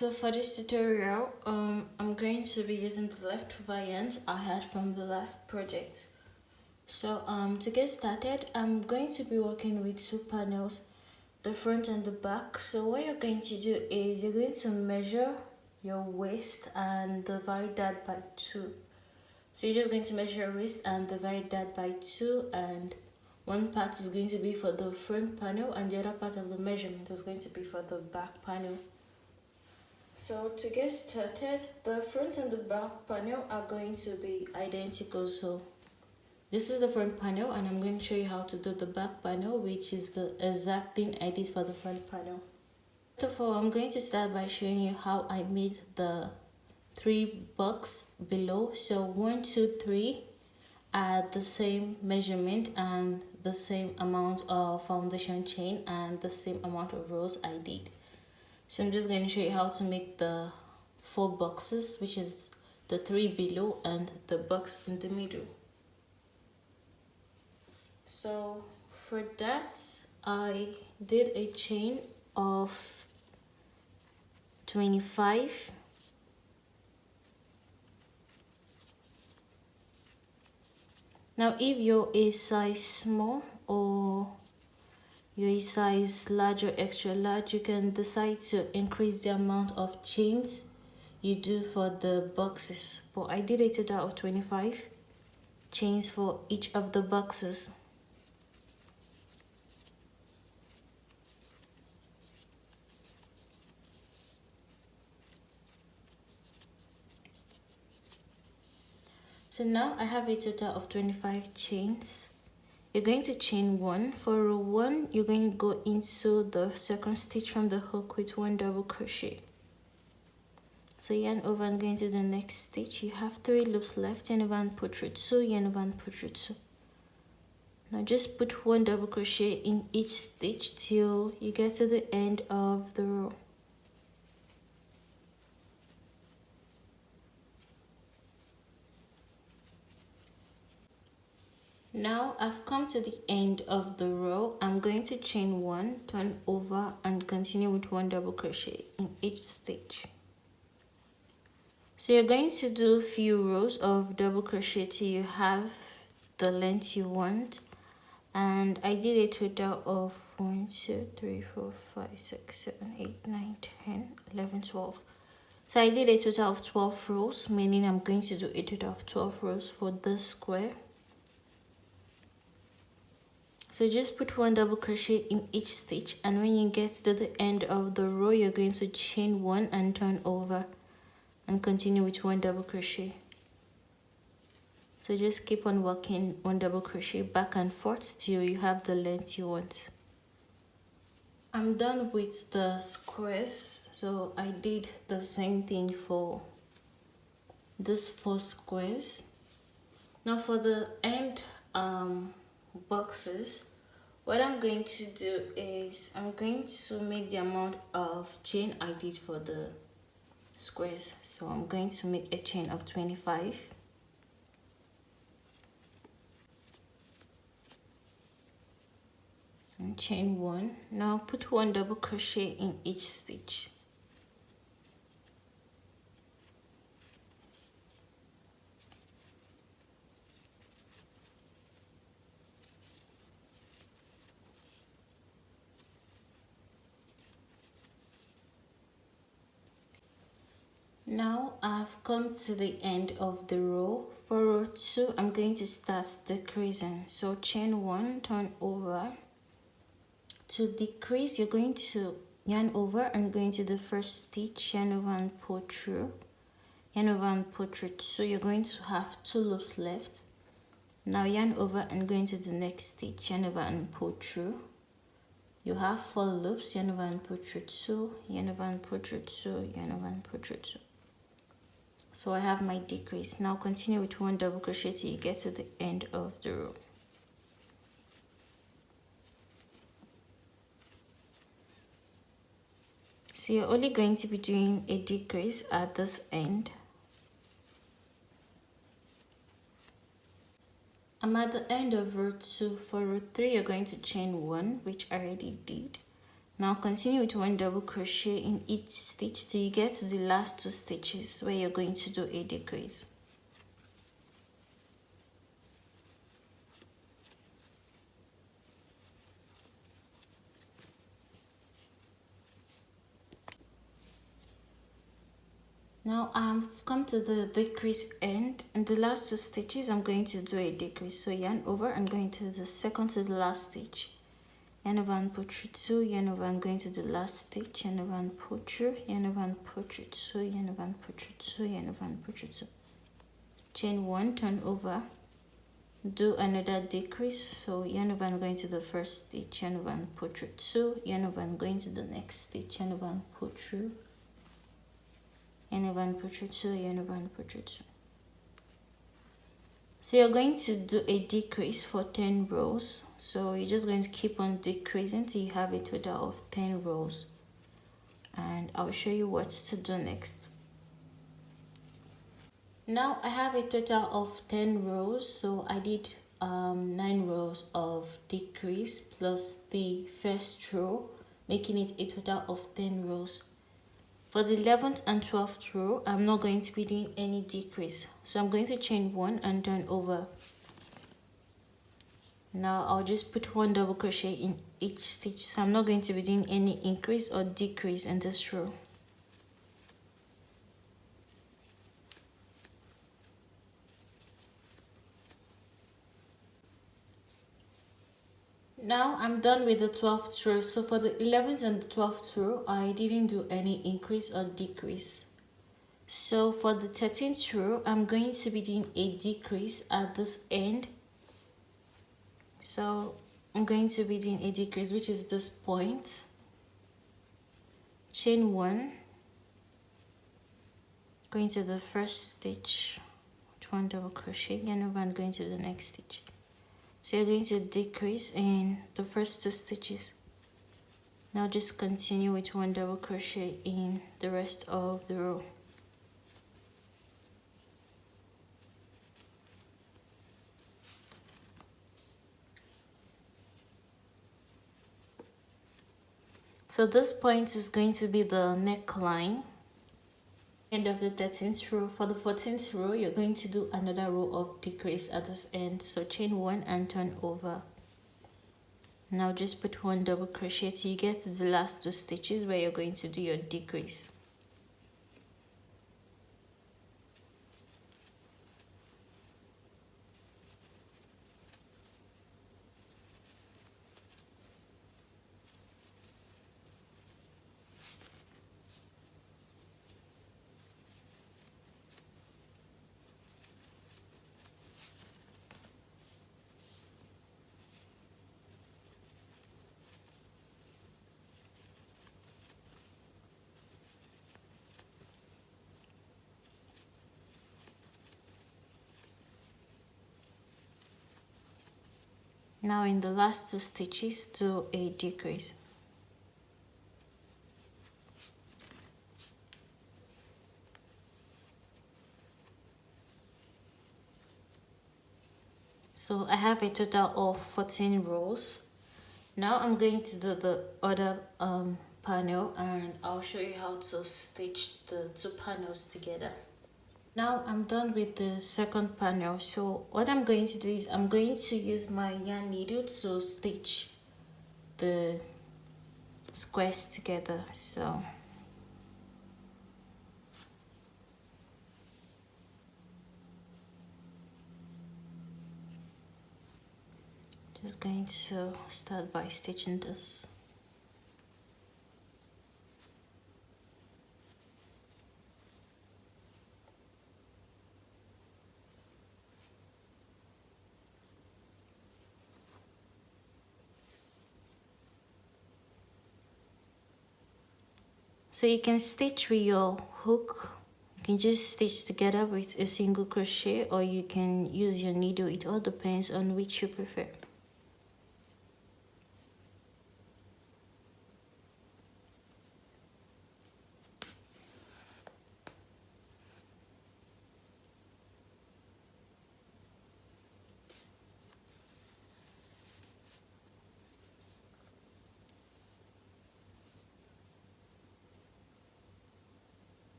So for this tutorial, I'm going to be using the leftover yarns I had from the last project. So to get started, I'm going to be working with two panels, the front and the back. So what you're going to do is you're going to measure your waist and divide that by 2. So you're just going to measure your waist and divide that by 2, and one part is going to be for the front panel and the other part of the measurement is going to be for the back panel. So to get started, the front and the back panel are going to be identical. So this is the front panel and I'm going to show you how to do the back panel, which is the exact thing I did for the front panel. First of all, I'm going to start by showing you how I made the 3 box below. So 1, 2, 3 are the same measurement and the same amount of foundation chain and the same amount of rows I did. So I'm just going to show you how to make the 4 boxes, which is the 3 below and the box in the middle. So for that, I did a chain of 25. Now if you're a size small or you're a size large or extra large, you can decide to increase the amount of chains you do for the boxes. But I did a total of 25 chains for each of the boxes. So now I have a total of 25 chains. You're going to chain 1. For row 1, you're going to go into the second stitch from the hook with 1 double crochet. So yarn over and go into the next stitch. You have 3 loops left, yarn over and put through 2, yarn over and put through 2. Now just put 1 double crochet in each stitch till you get to the end of the row. Now I've come to the end of the row. I'm going to chain 1, turn over and continue with 1 double crochet in each stitch. So you're going to do a few rows of double crochet till you have the length you want. And I did a total of 1, 2, 3, 4, 5, 6, 7, 8, 9, 10, 11, 12. So I did a total of 12 rows, meaning I'm going to do a total of 12 rows for this square. So just put 1 double crochet in each stitch, and when you get to the end of the row, you're going to chain 1 and turn over and continue with 1 double crochet. So just keep on working 1 double crochet back and forth till you have the length you want. I'm done with the squares, so I did the same thing for these 4 squares. Now for the end boxes, what I'm going to do is I'm going to make the amount of chain I did for the squares. So I'm going to make a chain of 25. And chain 1. Now put 1 double crochet in each stitch. Now I've come to the end of the row. For row 2, I'm going to start decreasing. So chain 1, turn over. To decrease, you're going to yarn over and go into the first stitch, yarn over and pull through, yarn over and pull through. So you're going to have 2 loops left. Now yarn over and go into the next stitch, yarn over and pull through. You have 4 loops, yarn over and pull through 2, yarn over and pull through 2, yarn over and pull through 2. So I have my decrease. Now continue with 1 double crochet till you get to the end of the row. So you're only going to be doing a decrease at this end. I'm at the end of row 2. For row 3, you're going to chain 1, which I already did. Now continue with 1 double crochet in each stitch till you get to the last 2 stitches where you're going to do a decrease. Now I've come to the decrease end. In the last 2 stitches I'm going to do a decrease. So yarn over, I'm going to the second to the last stitch. Yarn over and pull through 2, yarn over and going to the last stitch, yarn over and pull through, yarn over and pull through 2, yarn over and pull through 2, yarn over and pull through 2. Chain 1, turn over, do another decrease. So yarn over and going to the first stitch, yarn over and pull through 2, yarn over and going to the next stitch, yarn over and pull through, yarn over and pull through 2, yarn over and pull through 2. So you're going to do a decrease for 10 rows. So you're just going to keep on decreasing till you have a total of 10 rows. And I'll show you what to do next. Now I have a total of 10 rows. So I did 9 rows of decrease plus the first row, making it a total of 10 rows. For the 11th and 12th row, I'm not going to be doing any decrease. So I'm going to chain 1 and turn over. Now I'll just put 1 double crochet in each stitch. So I'm not going to be doing any increase or decrease in this row. Now I'm done with the 12th row. So for the 11th and the 12th row, I didn't do any increase or decrease. So for the 13th row, I'm going to be doing a decrease at this end. So I'm going to be doing a decrease, which is this point. Chain 1, going to the first stitch, 1 double crochet, yarn over and going to the next stitch. So you're going to decrease in the first 2 stitches. Now just continue with 1 double crochet in the rest of the row. So this point is going to be the neckline. End of the 13th row. For the 14th row, you're going to do another row of decrease at this end. So chain 1 and turn over. Now just put 1 double crochet till you get to the last 2 stitches where you're going to do your decrease. Now in the last 2 stitches, do a decrease. So I have a total of 14 rows. Now I'm going to do the other panel and I'll show you how to stitch the 2 panels together. Now I'm done with the second panel. So what I'm going to do is I'm going to use my yarn needle to stitch the squares together. So just going to start by stitching this. So you can stitch with your hook. You can just stitch together with a single crochet, or you can use your needle. It all depends on which you prefer.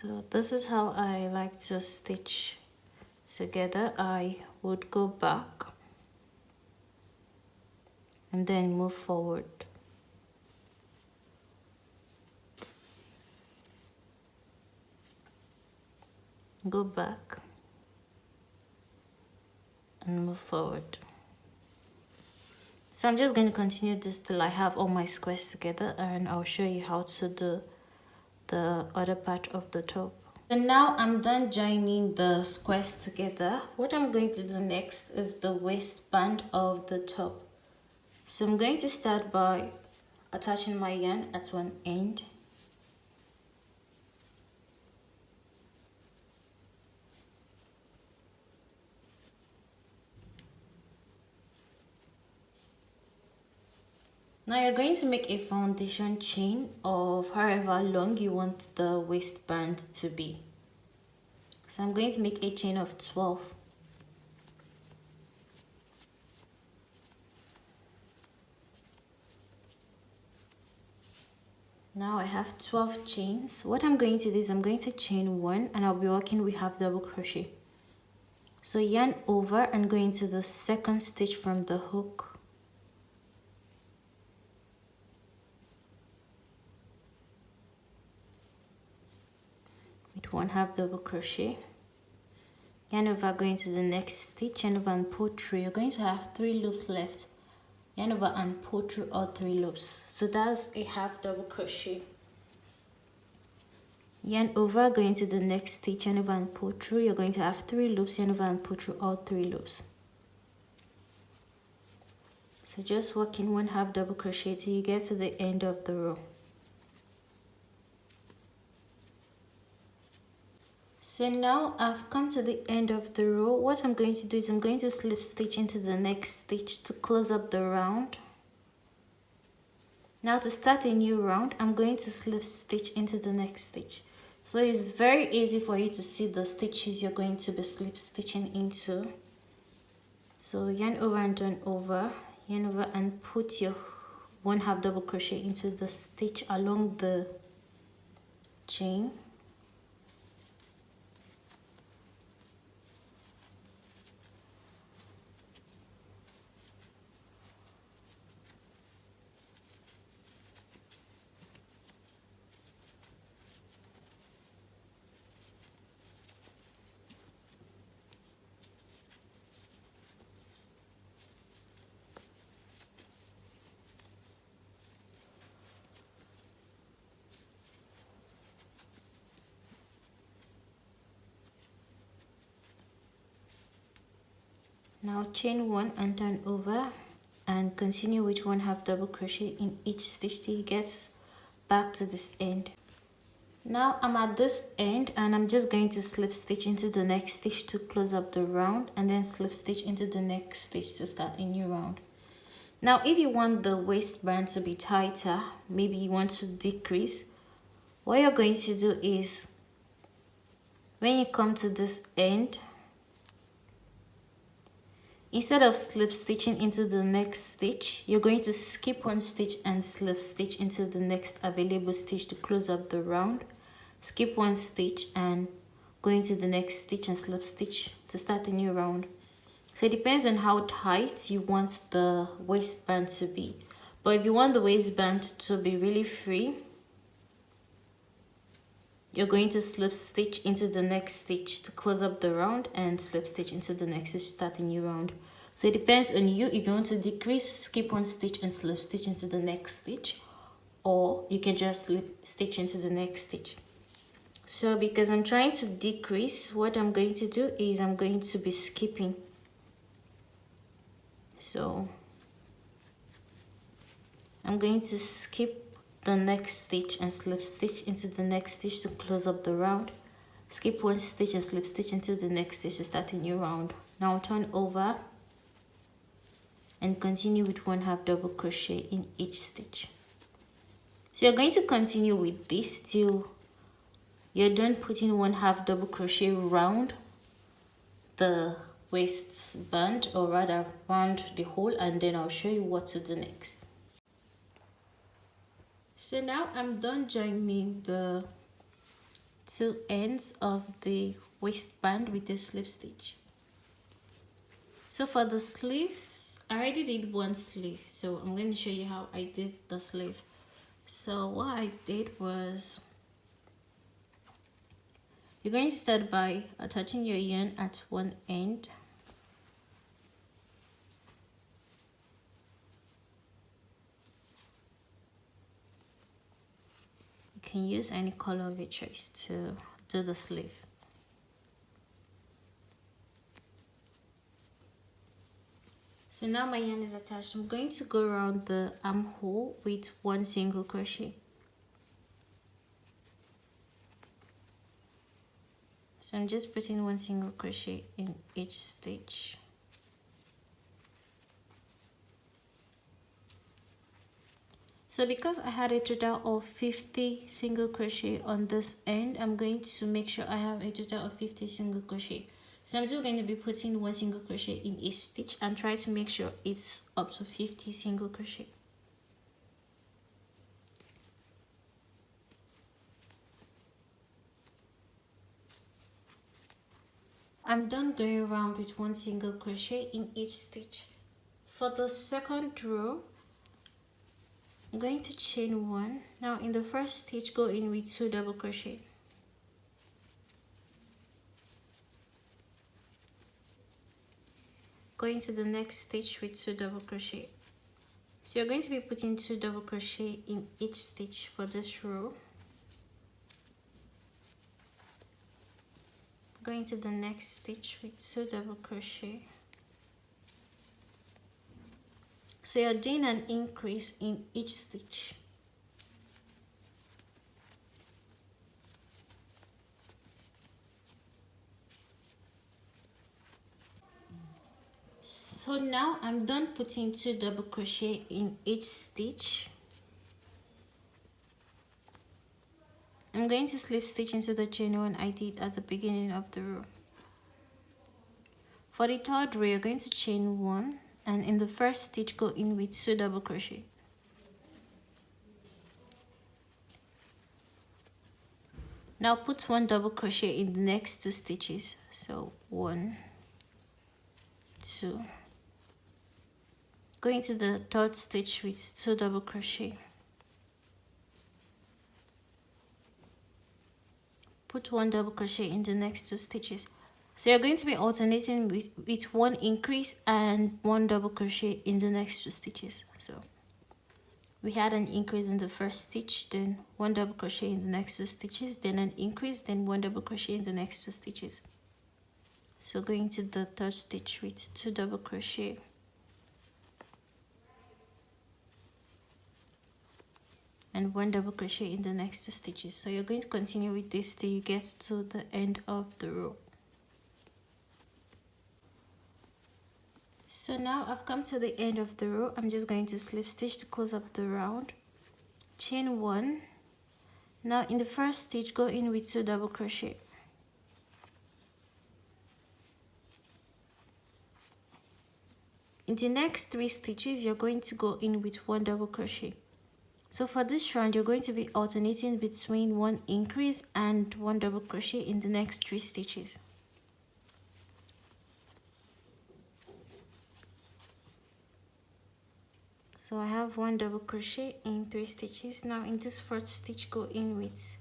So this is how I like to stitch together. I would go back and then move forward. Go back and move forward. So I'm just going to continue this till I have all my squares together, and I'll show you how to do the other part of the top. So now I'm done joining the squares together. What I'm going to do next is the waistband of the top. So I'm going to start by attaching my yarn at one end. Now you're going to make a foundation chain of however long you want the waistband to be. So I'm going to make a chain of 12. Now I have 12 chains. What I'm going to do is I'm going to chain 1 and I'll be working with half double crochet. So yarn over and go into the second stitch from the hook. With 1 half double crochet. Yarn over, go into the next stitch, yarn over and pull through. You're going to have 3 loops left. Yarn over and pull through all 3 loops. So that's a half double crochet. Yarn over, go into the next stitch, yarn over and pull through. You're going to have 3 loops, yarn over and pull through all 3 loops. So just work in 1 half double crochet till you get to the end of the row. So now I've come to the end of the row. What I'm going to do is I'm going to slip stitch into the next stitch to close up the round. Now to start a new round, I'm going to slip stitch into the next stitch. So it's very easy for you to see the stitches you're going to be slip stitching into. So yarn over and turn over, yarn over and put your 1 half double crochet into the stitch along the chain. Now chain 1 and turn over and continue with 1 half double crochet in each stitch till it gets back to this end. Now I'm at this end and I'm just going to slip stitch into the next stitch to close up the round, and then slip stitch into the next stitch to start a new round. Now if you want the waistband to be tighter, maybe you want to decrease, what you're going to do is when you come to this end, instead of slip stitching into the next stitch, you're going to skip 1 stitch and slip stitch into the next available stitch to close up the round. Skip 1 stitch and go into the next stitch and slip stitch to start a new round. So it depends on how tight you want the waistband to be. But if you want the waistband to be really free, you're going to slip stitch into the next stitch to close up the round and slip stitch into the next stitch to start a new round. So it depends on you. If you want to decrease, skip 1 stitch and slip stitch into the next stitch, or you can just slip stitch into the next stitch. So because I'm trying to decrease, what I'm going to do is I'm going to be skipping. So I'm going to skip the next stitch and slip stitch into the next stitch to close up the round. Skip 1 stitch and slip stitch into the next stitch to start a new round. Now turn over and continue with 1 half double crochet in each stitch. So you're going to continue with this till you're done putting 1 half double crochet around the waistband, or rather around the hole, and then I'll show you what to do next. So now I'm done joining the two ends of the waistband with a slip stitch. So for the sleeves, I already did one sleeve, so I'm going to show you how I did the sleeve. So what I did was, you're going to start by attaching your yarn at one end. You can use any color of your choice to do the sleeve. So now my yarn is attached. I'm going to go around the armhole with one single crochet. So I'm just putting one single crochet in each stitch. So because I had a total of 50 single crochet on this end, I'm going to make sure I have a total of 50 single crochet. So I'm just going to be putting one single crochet in each stitch and try to make sure it's up to 50 single crochet. I'm done going around with one single crochet in each stitch. For the second row, I'm going to chain one. Now in the first stitch, go in with 2 double crochet. Go into the next stitch with 2 double crochet. So you're going to be putting 2 double crochet in each stitch for this row. Go into the next stitch with 2 double crochet. So you're doing an increase in each stitch. So now I'm done putting 2 double crochet in each stitch. I'm going to slip stitch into the chain one I did at the beginning of the row. For the third row, you're going to chain one, and in the first stitch, go in with 2 double crochet. Now put 1 double crochet in the next 2 stitches. So 1, 2. Go into the third stitch with 2 double crochet. Put 1 double crochet in the next 2 stitches. So you're going to be alternating with 1 increase and 1 double crochet in the next 2 stitches. So we had an increase in the first stitch, then 1 double crochet in the next 2 stitches, then an increase, then 1 double crochet in the next 2 stitches. So going to the third stitch with 2 double crochet. And 1 double crochet in the next 2 stitches. So you're going to continue with this till you get to the end of the row. So now I've come to the end of the row. I'm just going to slip stitch to close up the round. Chain 1. Now in the first stitch, go in with 2 double crochet. In the next 3 stitches, you're going to go in with 1 double crochet. So for this round, you're going to be alternating between 1 increase and 1 double crochet in the next 3 stitches. So I have 1 double crochet in 3 stitches. Now in this fourth stitch, go in with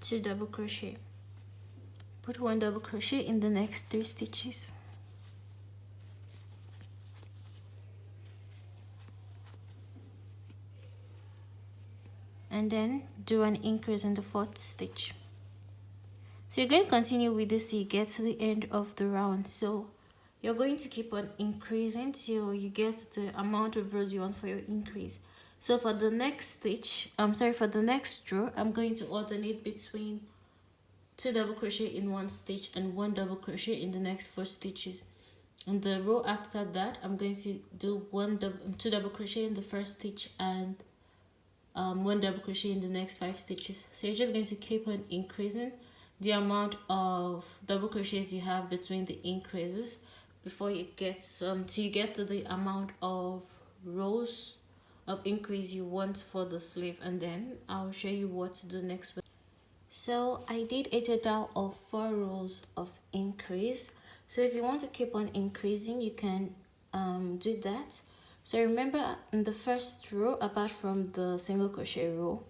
2 double crochet. Put 1 double crochet in the next 3 stitches. And then do an increase in the fourth stitch. So you're going to continue with this till you get to the end of the round. So you're going to keep on increasing till you get the amount of rows you want for your increase. So for the next stitch, for the next row, I'm going to alternate between 2 double crochet in 1 stitch and 1 double crochet in the next 4 stitches. In the row after that, I'm going to do 2 double crochet in the first stitch and 1 double crochet in the next 5 stitches. So you're just going to keep on increasing the amount of double crochets you have between the increases before you get till you get to the amount of rows of increase you want for the sleeve, and then I'll show you what to do next. So I did a total of 4 rows of increase. So if you want to keep on increasing, you can do that. So remember, in the first row, apart from the single crochet row,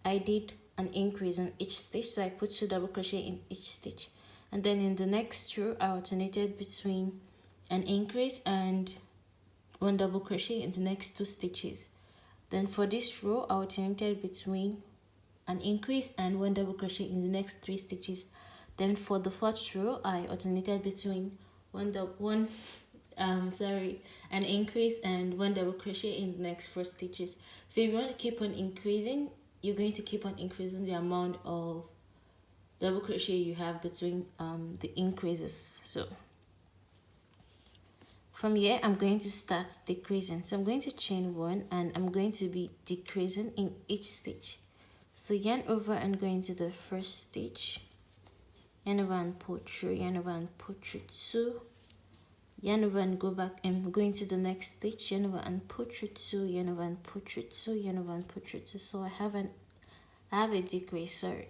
I did an increase in each stitch, so I put 2 double crochet in each stitch. And then in the next row, I alternated between an increase and 1 double crochet in the next 2 stitches. Then for this row, I alternated between an increase and 1 double crochet in the next 3 stitches. Then for the fourth row, I alternated between an increase and 1 double crochet in the next 4 stitches. So if you want to keep on increasing, you're going to keep on increasing the amount of double crochet you have between the increases. So from here, I'm going to start decreasing. So I'm going to chain 1 and I'm going to be decreasing in each stitch. So yarn over and go into the first stitch, yarn over and pull through, yarn over and pull through 2, yarn over and go back and go into the next stitch, yarn over and pull through 2, yarn over and pull through 2, yarn over and pull through 2. So I have a decrease, sorry.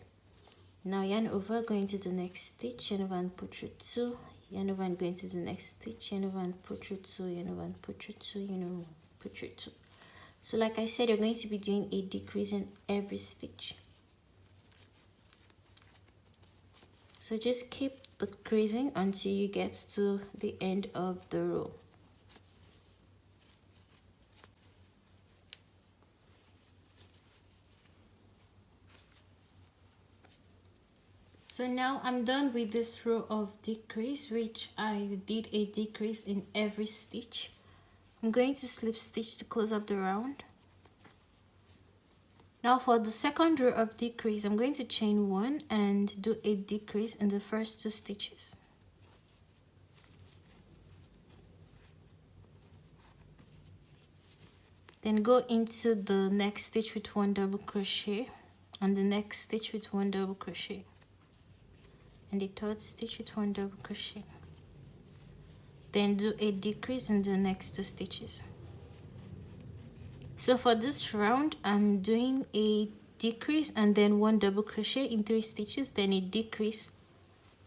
Now yarn over, go into the next stitch, yarn over and pull through 2, yarn over and go into the next stitch, yarn over and pull through 2, yarn over and pull through 2, yarn over and pull through 2. So like I said, you're going to be doing a decrease in every stitch. So just keep decreasing until you get to the end of the row. So now I'm done with this row of decrease, which I did a decrease in every stitch. I'm going to slip stitch to close up the round. Now for the second row of decrease, I'm going to chain 1 and do a decrease in the first 2 stitches. Then go into the next stitch with 1 double crochet and the next stitch with 1 double crochet and the third stitch with 1 double crochet. Then do a decrease in the next 2 stitches. So for this round, I'm doing a decrease and then 1 double crochet in 3 stitches, then a decrease,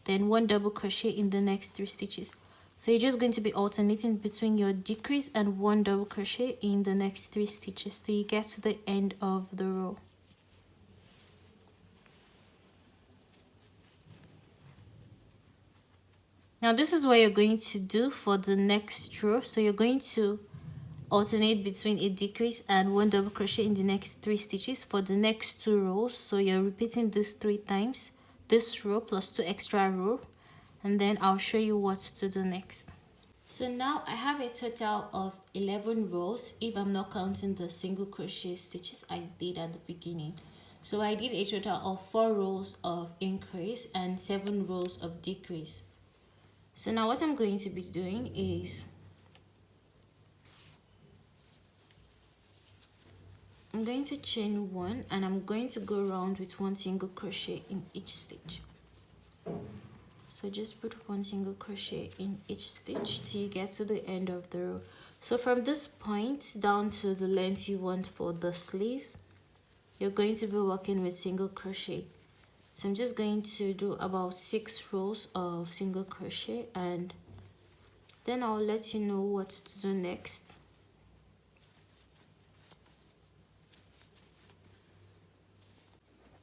then 1 double crochet in the next 3 stitches. So you're just going to be alternating between your decrease and 1 double crochet in the next 3 stitches till you get to the end of the row. Now this is what you're going to do for the next row. So you're going to alternate between a decrease and 1 double crochet in the next 3 stitches for the next 2 rows. So you're repeating this 3 times, this row plus 2 extra row, and then I'll show you what to do next. So now I have a total of 11 rows if I'm not counting the single crochet stitches I did at the beginning. So I did a total of 4 rows of increase and 7 rows of decrease. So now what I'm going to be doing is I'm going to chain 1 and I'm going to go around with 1 single crochet in each stitch. So just put 1 single crochet in each stitch till you get to the end of the row. So from this point down to the length you want for the sleeves, you're going to be working with single crochet. So I'm just going to do about 6 rows of single crochet and then I'll let you know what to do next.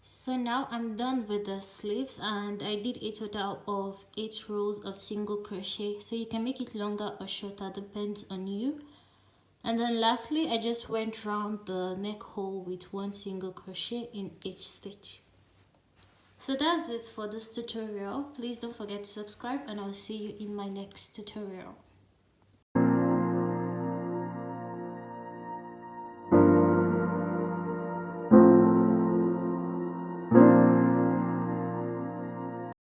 So now I'm done with the sleeves and I did a total of 8 rows of single crochet. So you can make it longer or shorter, depends on you. And then lastly, I just went round the neck hole with 1 single crochet in each stitch. So that's it for this tutorial. Please don't forget to subscribe and I'll see you in my next tutorial.